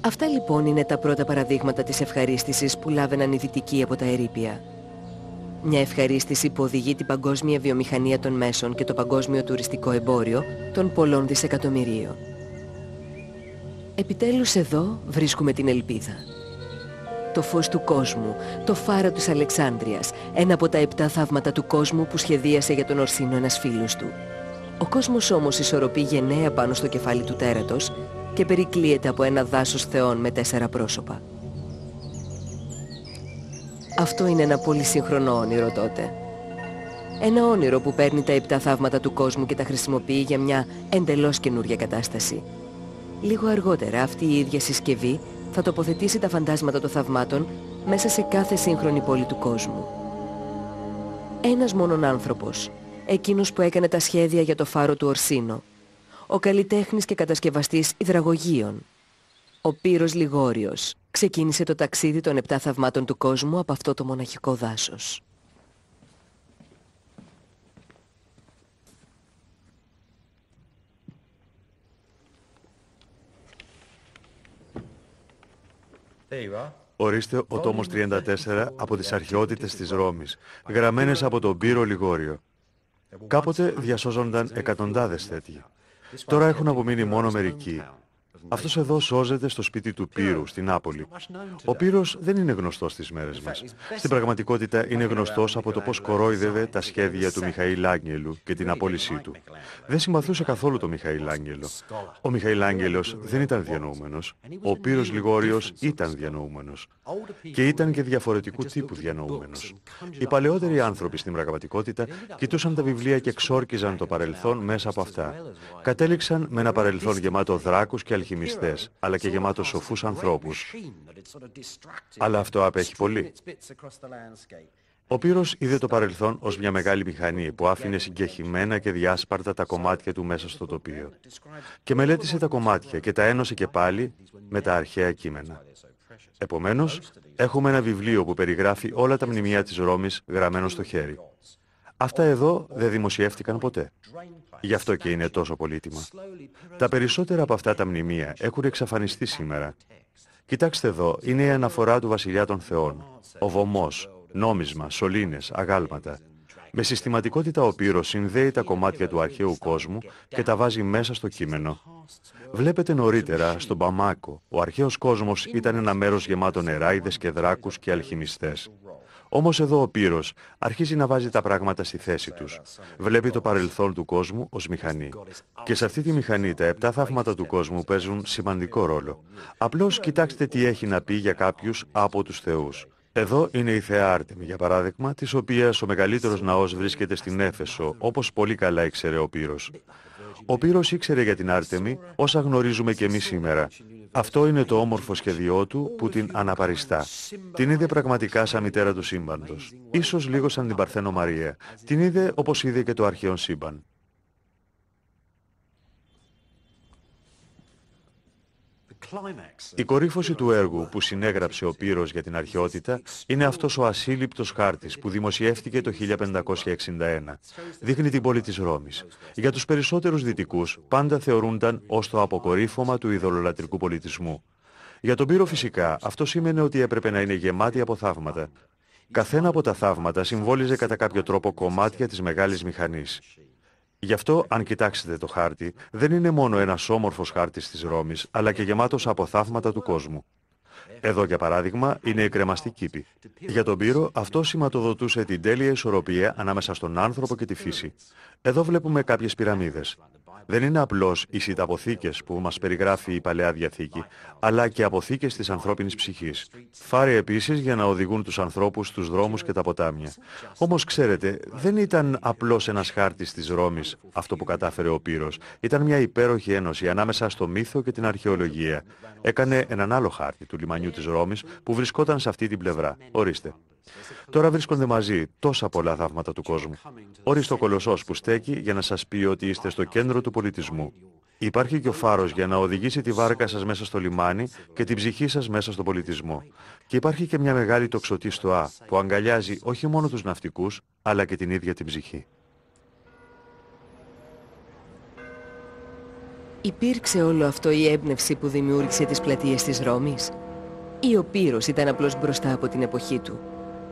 Αυτά λοιπόν είναι τα πρώτα παραδείγματα της ευχαρίστησης που λάβαιναν οι δυτικοί από τα ερείπια. Μια ευχαρίστηση που οδηγεί την παγκόσμια βιομηχανία των μέσων και το παγκόσμιο τουριστικό εμπόριο των πολλών δισεκατομμυρίων. Επιτέλους εδώ βρίσκουμε την ελπίδα. Το φως του κόσμου, το φάρο της Αλεξάνδρειας, ένα από τα 7 θαύματα του κόσμου που σχεδίασε για τον Ορσίνο ένας φίλος του. Ο κόσμος όμως ισορροπεί γενναία πάνω στο κεφάλι του τέρατος και περικλείεται από ένα δάσος θεών με 4 πρόσωπα. Αυτό είναι ένα πολύ σύγχρονο όνειρο τότε. Ένα όνειρο που παίρνει τα 7 θαύματα του κόσμου και τα χρησιμοποιεί για μια εντελώς καινούρια κατάσταση. Λίγο αργότερα αυτή η ίδια συσκευή θα τοποθετήσει τα φαντάσματα των θαυμάτων μέσα σε κάθε σύγχρονη πόλη του κόσμου. Ένας μόνον άνθρωπος, εκείνος που έκανε τα σχέδια για το φάρο του Ορσίνο, ο καλλιτέχνης και κατασκευαστής υδραγωγείων, ο Πύρος Λιγόριος, ξεκίνησε το ταξίδι των 7 θαυμάτων του κόσμου από αυτό το μοναχικό δάσος. Ορίστε ο τόμος 34 από τις αρχαιότητες της Ρώμης, γραμμένες από τον Πύρο Λιγόριο. Κάποτε διασώζονταν εκατοντάδες τέτοιοι. Τώρα έχουν απομείνει μόνο μερικοί. Αυτός εδώ σώζεται στο σπίτι του Πύρου, στην Νάπολη. Ο Πύρος δεν είναι γνωστός στις μέρες μας. Στην πραγματικότητα είναι γνωστός από το πώς κορόιδευε τα σχέδια του Μιχαήλ Άγγελου και την απόλυσή του. Δεν συμπαθούσε καθόλου το Μιχαήλ Άγγελο. Ο Μιχαήλ Άγγελος δεν ήταν διανοούμενος. Ο Πύρος Λιγόριος ήταν διανοούμενος. Και ήταν και διαφορετικού τύπου διανοούμενος. Οι παλαιότεροι άνθρωποι στην πραγματικότητα κοιτούσαν τα βιβλία και εξόρκιζαν το παρελθόν μέσα από αυτά. Κατέληξαν με ένα παρελθόν γεμάτο δράκους και αλχημιστές, αλλά και γεμάτο σοφούς ανθρώπους. Αλλά αυτό απέχει πολύ. Ο Πύρος είδε το παρελθόν ως μια μεγάλη μηχανή που άφηνε συγκεχημένα και διάσπαρτα τα κομμάτια του μέσα στο τοπίο. Και μελέτησε τα κομμάτια και τα ένωσε και πάλι με τα αρχαία κείμενα. Επομένως, έχουμε ένα βιβλίο που περιγράφει όλα τα μνημεία της Ρώμης γραμμένο στο χέρι. Αυτά εδώ δεν δημοσιεύτηκαν ποτέ. Γι' αυτό και είναι τόσο πολύτιμα. Τα περισσότερα από αυτά τα μνημεία έχουν εξαφανιστεί σήμερα. Κοιτάξτε εδώ, είναι η αναφορά του βασιλιά των θεών. Ο βωμός, νόμισμα, σωλήνες, αγάλματα. Με συστηματικότητα ο Πύρος συνδέει τα κομμάτια του αρχαίου κόσμου και τα βάζει μέσα στο κείμενο. Βλέπετε νωρίτερα, στον Παμάκο, ο αρχαίος κόσμος ήταν ένα μέρος γεμάτο νεράιδες και δράκους και αλχημιστές. Όμως εδώ ο Πύρος αρχίζει να βάζει τα πράγματα στη θέση τους. Βλέπει το παρελθόν του κόσμου ως μηχανή. Και σε αυτή τη μηχανή τα 7 θαύματα του κόσμου παίζουν σημαντικό ρόλο. Απλώς κοιτάξτε τι έχει να πει για κάποιους από τους θεούς. Εδώ είναι η θεά Άρτεμη, για παράδειγμα, της οποίας ο μεγαλύτερος ναός βρίσκεται στην Έφεσο, όπως πολύ καλά ήξερε ο Πύρος. Ο Πύρος ήξερε για την Άρτεμη όσα γνωρίζουμε και εμείς σήμερα. Αυτό είναι το όμορφο σχέδιό του που την αναπαριστά. Την είδε πραγματικά σαν μητέρα του σύμπαντος. Ίσως λίγο σαν την Παρθένο Μαρία. Την είδε όπως είδε και το αρχαίο σύμπαν. Η κορύφωση του έργου που συνέγραψε ο Πύρος για την αρχαιότητα είναι αυτός ο ασύλληπτος χάρτης που δημοσιεύτηκε το 1561. Δείχνει την πόλη της Ρώμης. Για τους περισσότερους δυτικούς πάντα θεωρούνταν ως το αποκορύφωμα του ειδωλολατρικού πολιτισμού. Για τον Πύρο φυσικά αυτό σήμαινε ότι έπρεπε να είναι γεμάτη από θαύματα. Καθένα από τα θαύματα συμβόλιζε κατά κάποιο τρόπο κομμάτια της μεγάλης μηχανής. Γι' αυτό, αν κοιτάξετε το χάρτη, δεν είναι μόνο ένας όμορφος χάρτης της Ρώμης, αλλά και γεμάτος από θαύματα του κόσμου. Εδώ, για παράδειγμα, είναι η κρεμαστή κήπη. Για τον Πύρο, αυτό σηματοδοτούσε την τέλεια ισορροπία ανάμεσα στον άνθρωπο και τη φύση. Εδώ βλέπουμε κάποιες πυραμίδες. δεν είναι απλώς οι σιταποθήκες που μας περιγράφει η Παλαιά Διαθήκη, αλλά και αποθήκες της ανθρώπινης ψυχής. Φάροι επίσης για να οδηγούν τους ανθρώπους στους δρόμους και τα ποτάμια. Όμως ξέρετε, δεν ήταν απλώς ένας χάρτης της Ρώμης αυτό που κατάφερε ο Πύρος. Ήταν μια υπέροχη ένωση ανάμεσα στο μύθο και την αρχαιολογία. Έκανε έναν άλλο χάρτη του λιμανιού της Ρώμης που βρισκόταν σε αυτή την πλευρά. Ορίστε. Τώρα βρίσκονται μαζί τόσα πολλά θαύματα του κόσμου. Ορίστε ο Κολοσσός που στέκει για να σας πει ότι είστε στο κέντρο του πολιτισμού. Υπάρχει και ο φάρος για να οδηγήσει τη βάρκα σας μέσα στο λιμάνι και την ψυχή σας μέσα στον πολιτισμό. Και υπάρχει και μια μεγάλη τοξωτή στοά που αγκαλιάζει όχι μόνο τους ναυτικούς, αλλά και την ίδια την ψυχή. Υπήρξε όλο αυτό η έμπνευση που δημιούργησε τις πλατείες της Ρώμης? Ή ο Πύρος ήταν απλώς μπροστά από την εποχή του?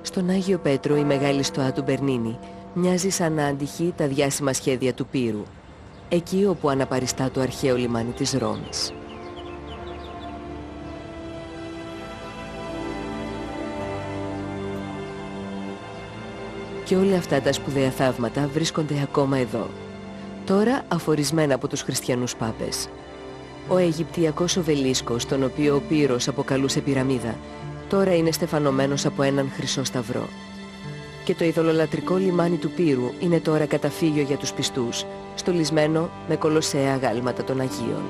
Στον Άγιο Πέτρο η μεγάλη στοά του Μπερνίνη μοιάζει σαν να αντυχεί τα διάσημα σχέδια του Πύρου, εκεί όπου αναπαριστά το αρχαίο λιμάνι της Ρώμης. Και όλα αυτά τα σπουδαία θαύματα βρίσκονται ακόμα εδώ, τώρα αφορισμένα από τους χριστιανούς πάπες. Ο Αιγυπτιακός οβελίσκος, τον οποίο ο Πύρος αποκαλούσε πυραμίδα, τώρα είναι στεφανωμένος από έναν χρυσό σταυρό. Και το ειδωλολατρικό λιμάνι του Πύρου είναι τώρα καταφύγιο για τους πιστούς, στολισμένο με κολοσσέα αγάλματα των Αγίων.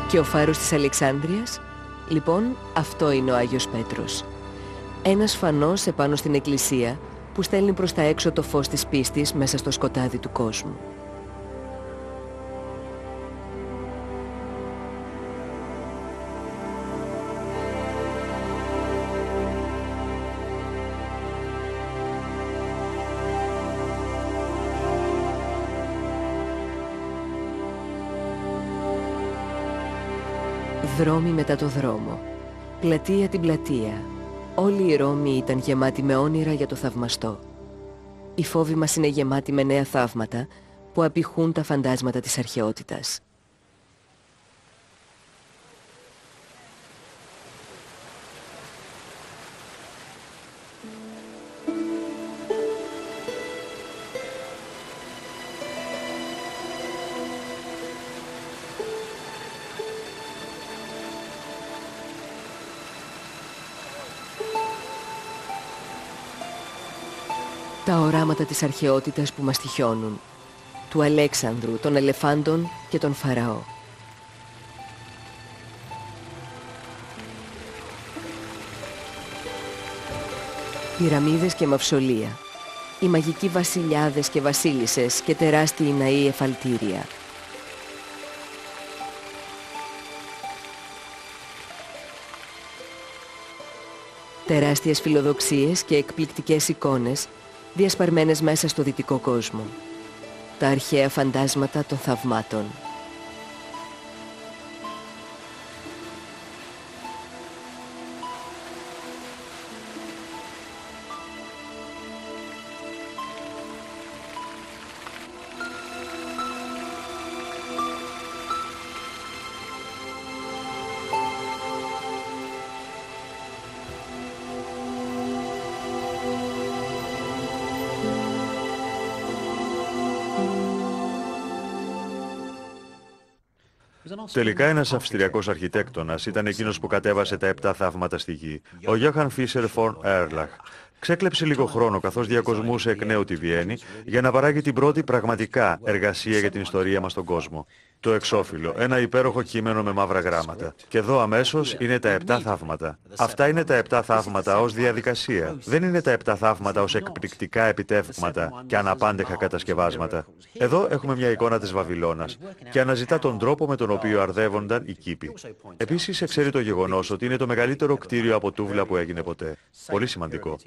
Και ο φάρος της Αλεξάνδρειας? Λοιπόν, αυτό είναι ο Άγιος Πέτρος. Ένας φανός επάνω στην εκκλησία που στέλνει προς τα έξω το φως της πίστης μέσα στο σκοτάδι του κόσμου. Δρόμοι μετά το δρόμο, πλατεία την πλατεία, όλη η Ρώμη ήταν γεμάτη με όνειρα για το θαυμαστό. Οι φόβοι μας είναι γεμάτοι με νέα θαύματα που απηχούν τα φαντάσματα της αρχαιότητας. Τα οράματα της αρχαιότητας που μας τυχιώνουν, του Αλέξανδρου, των ελεφάντων και των Φαραώ. Πυραμίδες και μαυσολία, οι μαγικοί βασιλιάδες και βασίλισσες και τεράστιοι ναοί εφαλτήρια. Τεράστιες φιλοδοξίες και εκπληκτικές εικόνες διασπαρμένες μέσα στο δυτικό κόσμο. Τα αρχαία φαντάσματα των θαυμάτων. Τελικά ένας Αυστριακός αρχιτέκτονας ήταν εκείνος που κατέβασε τα 7 θαύματα στη γη, ο Johann Fischer von Erlach. Ξέκλεψε λίγο χρόνο καθώς διακοσμούσε εκ νέου τη Βιέννη για να παράγει την πρώτη πραγματικά εργασία για την ιστορία μας στον κόσμο. Το εξώφυλλο, ένα υπέροχο κείμενο με μαύρα γράμματα. Και εδώ αμέσως είναι τα 7 θαύματα. Αυτά είναι τα 7 θαύματα ως διαδικασία. Δεν είναι τα 7 θαύματα ως εκπληκτικά επιτεύγματα και αναπάντεχα κατασκευάσματα. Εδώ έχουμε μια εικόνα της Βαβυλώνας και αναζητά τον τρόπο με τον οποίο αρδεύονταν οι κήποι. Επίσης εξαιρεί το γεγονός ότι είναι το μεγαλύτερο κτίριο από τούβλα που έγινε ποτέ. Πολύ σημαντικό.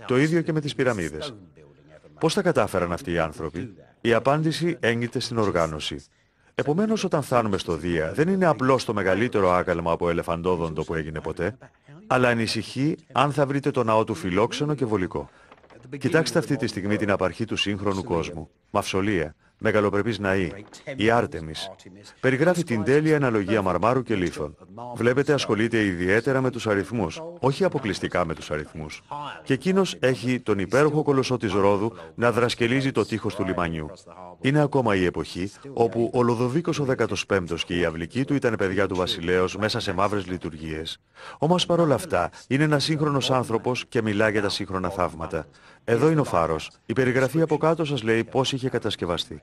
Το ίδιο και με τις πυραμίδες. Πώς τα κατάφεραν αυτοί οι άνθρωποι? Η απάντηση έγκυται στην οργάνωση. Επομένως, όταν φτάνουμε στο Δία, δεν είναι απλώς το μεγαλύτερο άγαλμα από ελεφαντόδοντο που έγινε ποτέ, αλλά ανησυχεί αν θα βρείτε το ναό του φιλόξενο και βολικό. Κοιτάξτε αυτή τη στιγμή την απαρχή του σύγχρονου κόσμου. Μαυσολία, μεγαλοπρεπής ναή, η Άρτεμις. Περιγράφει την τέλεια αναλογία μαρμάρου και λίθων. Βλέπετε, ασχολείται ιδιαίτερα με τους αριθμούς, όχι αποκλειστικά με τους αριθμούς. Και εκείνος έχει τον υπέροχο κολοσσό της Ρόδου να δρασκελίζει το τείχος του λιμανιού. Είναι ακόμα η εποχή όπου ο Λοδοβίκος ο 15ος και η αυλική του ήταν παιδιά του βασιλέως μέσα σε μαύρες λειτουργίες. Όμως παρόλα αυτά είναι ένας σύγχρονος άνθρωπος και μιλά για τα σύγχρονα θαύματα. Εδώ είναι ο φάρος. Η περιγραφή από κάτω σας λέει πώς είχε κατασκευαστεί.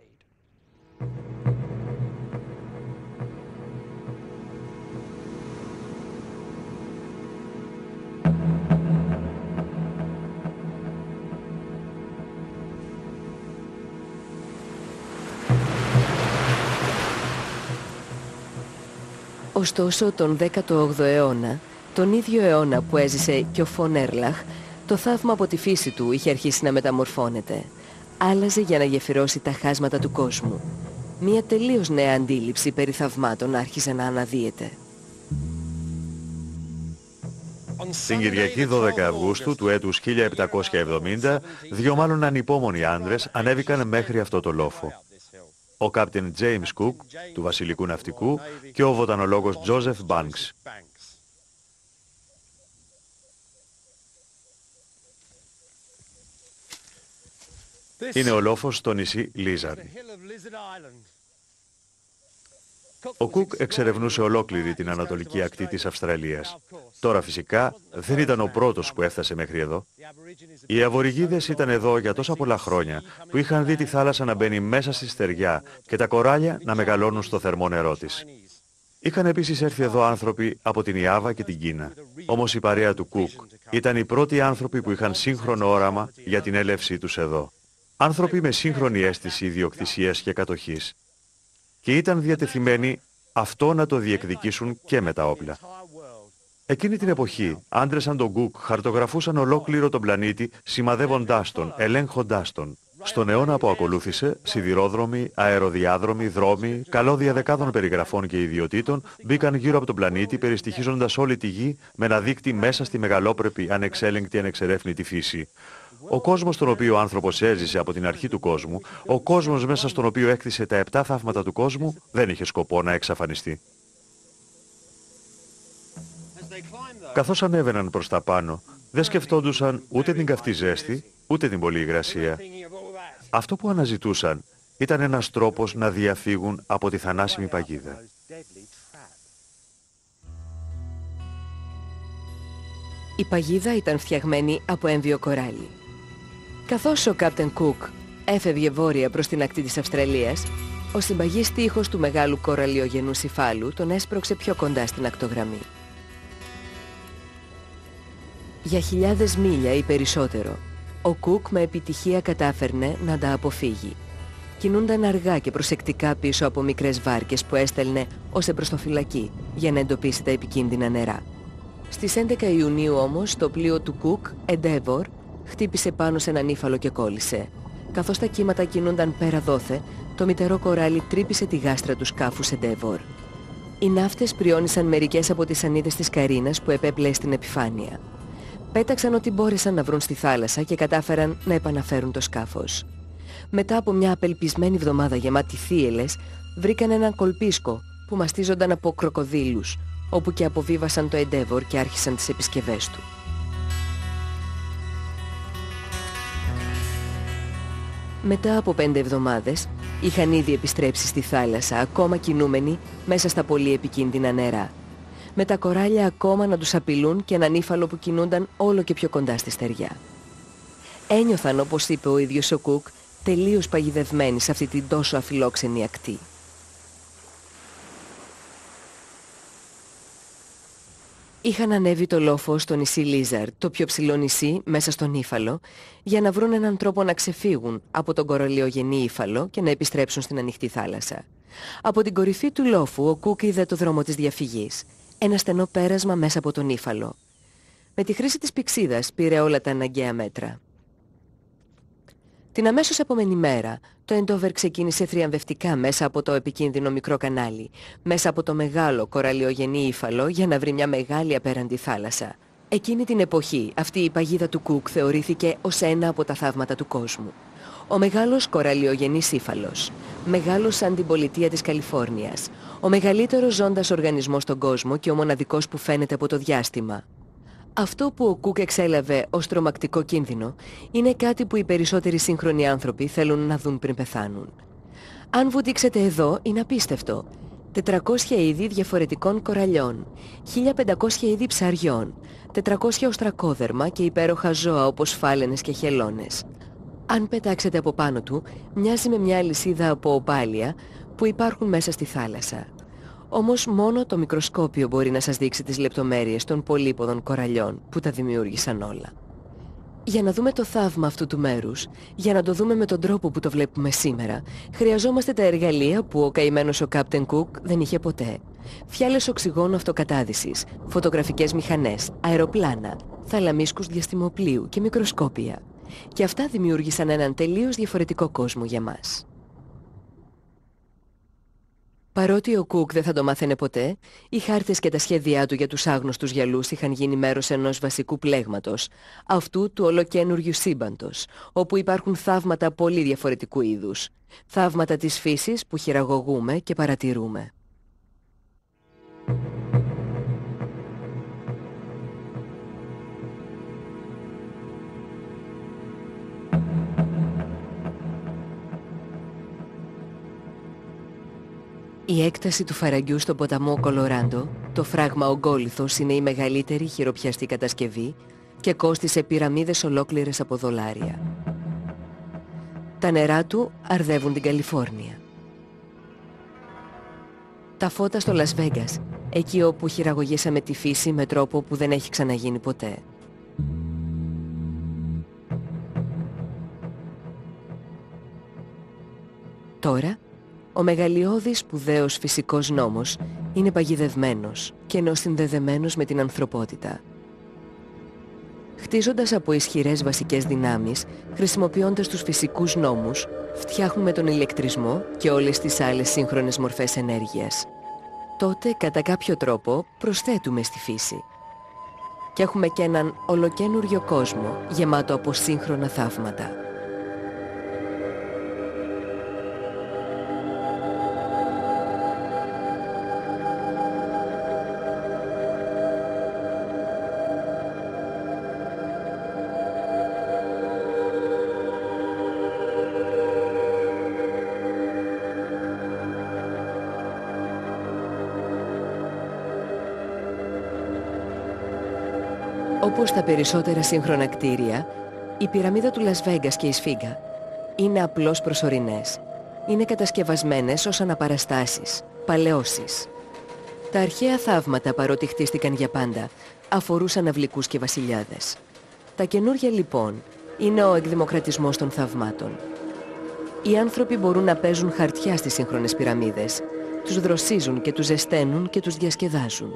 Ωστόσο, τον 18ο αιώνα, τον ίδιο αιώνα που έζησε και ο Φον Έρλαχ, το θαύμα από τη φύση του είχε αρχίσει να μεταμορφώνεται. Άλλαζε για να γεφυρώσει τα χάσματα του κόσμου. Μία τελείως νέα αντίληψη περί θαυμάτων άρχισε να αναδύεται. Την Κυριακή 12 Αυγούστου του έτους 1770, δύο μάλλον ανυπόμονοι άντρες ανέβηκαν μέχρι αυτό το λόφο. Ο κάπτεν James Cook, του βασιλικού ναυτικού, και ο βοτανολόγος Joseph Banks. Είναι ο λόφος στο νησί Lizard. Ο Κουκ εξερευνούσε ολόκληρη την ανατολική ακτή της Αυστραλίας. Τώρα φυσικά δεν ήταν ο πρώτος που έφτασε μέχρι εδώ. Οι Αβοριγίδες ήταν εδώ για τόσα πολλά χρόνια που είχαν δει τη θάλασσα να μπαίνει μέσα στη στεριά και τα κοράλια να μεγαλώνουν στο θερμό νερό της. Είχαν επίσης έρθει εδώ άνθρωποι από την Ιάβα και την Κίνα. Όμως η παρέα του Κουκ ήταν οι πρώτοι άνθρωποι που είχαν σύγχρονο όραμα για την έλευσή τους εδώ. Άνθρωποι με σύγχρονη αίσθηση ιδιοκτησίας και κατοχής. Και ήταν διατεθειμένοι αυτό να το διεκδικήσουν και με τα όπλα. Εκείνη την εποχή, άντρες σαν τον Κουκ χαρτογραφούσαν ολόκληρο τον πλανήτη, σημαδεύοντάς τον, ελέγχοντάς τον. Στον αιώνα που ακολούθησε, σιδηρόδρομοι, αεροδιάδρομοι, δρόμοι, καλώδια δεκάδων περιγραφών και ιδιωτήτων μπήκαν γύρω από τον πλανήτη, περιστοιχίζοντας όλη τη γη με ένα δίκτυ μέσα στη μεγαλόπρεπη, ανεξέλεγκτη, ανεξερεύνητη φύση. Ο κόσμος στον οποίο ο άνθρωπος έζησε από την αρχή του κόσμου, ο κόσμος μέσα στον οποίο έκτισε τα 7 θαύματα του κόσμου, δεν είχε σκοπό να εξαφανιστεί. Καθώς ανέβαιναν προς τα πάνω, δεν σκεφτόντουσαν ούτε την καυτή ζέστη, ούτε την πολλή υγρασία. Αυτό που αναζητούσαν ήταν ένας τρόπος να διαφύγουν από τη θανάσιμη παγίδα. Η παγίδα ήταν φτιαγμένη από έμβιο κοράλι. Καθώς ο Κάπτεν Κουκ έφευγε βόρεια προς την ακτή της Αυστραλίας, ο συμπαγής τείχος του μεγάλου κοραλιογενού υφάλου τον έσπρωξε πιο κοντά στην ακτογραμμή. Για χιλιάδες μίλια ή περισσότερο, ο Κουκ με επιτυχία κατάφερνε να τα αποφύγει. Κινούνταν αργά και προσεκτικά πίσω από μικρές βάρκες που έστελνε ως εμπροστοφυλακή για να εντοπίσει τα επικίνδυνα νερά. Στις 11 Ιουνίου όμως το πλοίο του Κουκ, Endeavour, χτύπησε πάνω σε έναν ύφαλο και κόλλησε. Καθώς τα κύματα κινούνταν πέρα δόθε, το μητερό κοράλι τρύπησε τη γάστρα του σκάφους Endeavour. Οι ναύτες πριώνησαν μερικές από τις σανίδες της καρίνας που επέπλεε στην επιφάνεια. Πέταξαν ό,τι μπόρεσαν να βρουν στη θάλασσα και κατάφεραν να επαναφέρουν το σκάφος. Μετά από μια απελπισμένη εβδομάδα γεμάτη θύελλες, βρήκαν έναν κολπίσκο που μαστίζονταν από κροκοδίλους, όπου και αποβίβασαν το Endeavour και άρχισαν τις επισκευές του. Μετά από 5 εβδομάδες, είχαν ήδη επιστρέψει στη θάλασσα, ακόμα κινούμενοι μέσα στα πολύ επικίνδυνα νερά. Με τα κοράλια ακόμα να τους απειλούν και έναν ύφαλο που κινούνταν όλο και πιο κοντά στη στεριά. Ένιωθαν, όπως είπε ο ίδιος ο Κουκ, τελείως παγιδευμένοι σε αυτή την τόσο αφιλόξενη ακτή. Είχαν ανέβει το λόφο στο νησί Λίζαρντ, το πιο ψηλό νησί μέσα στον ύφαλο, για να βρουν έναν τρόπο να ξεφύγουν από τον κοραλιογενή ύφαλο και να επιστρέψουν στην ανοιχτή θάλασσα. Από την κορυφή του λόφου ο Κουκ είδε το δρόμο της διαφυγής, ένα στενό πέρασμα μέσα από τον ύφαλο. Με τη χρήση της πυξίδας πήρε όλα τα αναγκαία μέτρα. Την αμέσως επόμενη μέρα, το Endeavour ξεκίνησε θριαμβευτικά μέσα από το επικίνδυνο μικρό κανάλι, μέσα από το μεγάλο κοραλιογενή ύφαλο για να βρει μια μεγάλη απέραντη θάλασσα. Εκείνη την εποχή, αυτή η παγίδα του Κουκ θεωρήθηκε ως ένα από τα θαύματα του κόσμου. Ο μεγάλος κοραλιογενής ύφαλος, μεγάλος σαν την πολιτεία της Καλιφόρνιας, ο μεγαλύτερος ζώντας οργανισμός στον κόσμο και ο μοναδικός που φαίνεται από το διάστημα. Αυτό που ο Κουκ εξέλαβε ως τρομακτικό κίνδυνο είναι κάτι που οι περισσότεροι σύγχρονοι άνθρωποι θέλουν να δουν πριν πεθάνουν. Αν βουτήξετε εδώ, είναι απίστευτο. 400 είδη διαφορετικών κοραλιών, 1500 είδη ψαριών, 400 οστρακόδερμα και υπέροχα ζώα όπως φάλαινες και χελώνες. Αν πετάξετε από πάνω του, μοιάζει με μια αλυσίδα από οπάλια που υπάρχουν μέσα στη θάλασσα. Όμως μόνο το μικροσκόπιο μπορεί να σας δείξει τις λεπτομέρειες των πολύποδων κοραλιών που τα δημιούργησαν όλα. Για να δούμε το θαύμα αυτού του μέρους, για να το δούμε με τον τρόπο που το βλέπουμε σήμερα, χρειαζόμαστε τα εργαλεία που ο καημένος ο Κάπτεν Κουκ δεν είχε ποτέ. Φιάλες οξυγόνου αυτοκατάδυσης, φωτογραφικές μηχανές, αεροπλάνα, θαλαμίσκους διαστημοπλοίου και μικροσκόπια. Και αυτά δημιούργησαν έναν τελείως διαφορετικό κόσμο για μας. Παρότι ο Κουκ δεν θα το μάθαινε ποτέ, οι χάρτες και τα σχέδιά του για τους άγνωστους γυαλούς είχαν γίνει μέρος ενός βασικού πλέγματος, αυτού του ολοκένουργιου σύμπαντος, όπου υπάρχουν θαύματα πολύ διαφορετικού είδους. Θαύματα της φύσης που χειραγωγούμε και παρατηρούμε. Η έκταση του φαραγγιού στον ποταμό Κολοράντο, το φράγμα Ογκόλιθος, είναι η μεγαλύτερη χειροπιαστή κατασκευή και κόστισε πυραμίδες ολόκληρες από δολάρια. Τα νερά του αρδεύουν την Καλιφόρνια. Τα φώτα στο Λας Βέγκας, εκεί όπου χειραγωγήσαμε τη φύση με τρόπο που δεν έχει ξαναγίνει ποτέ. Τώρα, ο μεγαλειώδης σπουδαίος φυσικός νόμος είναι παγιδευμένος και ενώ συνδεδεμένος με την ανθρωπότητα. Χτίζοντας από ισχυρές βασικές δυνάμεις, χρησιμοποιώντας τους φυσικούς νόμους, φτιάχνουμε τον ηλεκτρισμό και όλες τις άλλες σύγχρονες μορφές ενέργειας. Τότε, κατά κάποιο τρόπο, προσθέτουμε στη φύση. Και έχουμε και έναν ολοκένουργιο κόσμο γεμάτο από σύγχρονα θαύματα. Όπως τα περισσότερα σύγχρονα κτίρια, η πυραμίδα του Λας Βέγκας και η Σφίγγα είναι απλώς προσωρινές. Είναι κατασκευασμένες ως αναπαραστάσεις, παλαιώσεις. Τα αρχαία θαύματα, παρότι χτίστηκαν για πάντα, αφορούσαν αυλικούς και βασιλιάδες. Τα καινούργια λοιπόν είναι ο εκδημοκρατισμός των θαυμάτων. Οι άνθρωποι μπορούν να παίζουν χαρτιά στις σύγχρονες πυραμίδες, τους δροσίζουν και τους ζεσταίνουν και τους διασκεδάζουν.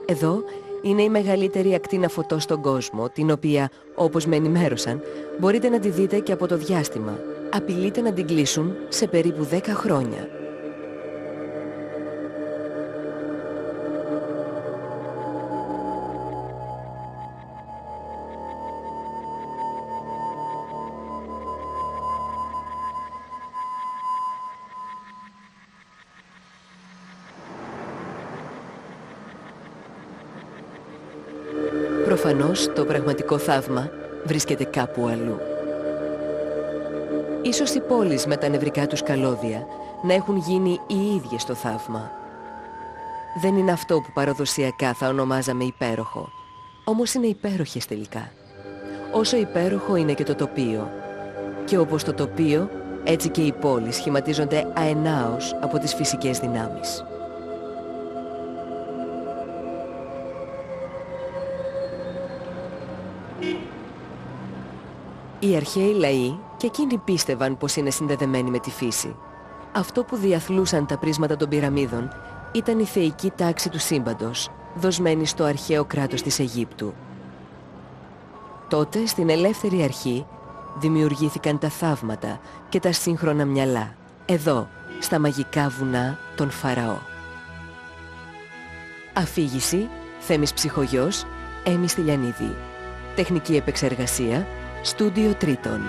Εδώ είναι η μεγαλύτερη ακτίνα φωτός στον κόσμο, την οποία, όπως με ενημέρωσαν, μπορείτε να τη δείτε και από το διάστημα. Απειλείται να την κλείσουν σε περίπου 10 χρόνια. Προφανώς το πραγματικό θαύμα βρίσκεται κάπου αλλού. Ίσως οι πόλεις με τα νευρικά τους καλώδια να έχουν γίνει οι ίδιες το θαύμα. Δεν είναι αυτό που παραδοσιακά θα ονομάζαμε υπέροχο. Όμως είναι υπέροχες τελικά. Όσο υπέροχο είναι και το τοπίο. Και όπως το τοπίο, έτσι και οι πόλεις σχηματίζονται αενάως από τις φυσικές δυνάμεις. Οι αρχαίοι λαοί και εκείνοι πίστευαν πως είναι συνδεδεμένοι με τη φύση. Αυτό που διαθλούσαν τα πρίσματα των πυραμίδων ήταν η θεϊκή τάξη του σύμπαντος, δοσμένη στο αρχαίο κράτος της Αιγύπτου. Τότε, στην ελεύθερη αρχή, δημιουργήθηκαν τα θαύματα και τα σύγχρονα μυαλά, εδώ, στα μαγικά βουνά των Φαραώ. Αφήγηση, Θέμης Ψυχογιός, Έμι Στυλιανίδη. Τεχνική επεξεργασία, Στούντιο Τρίτον.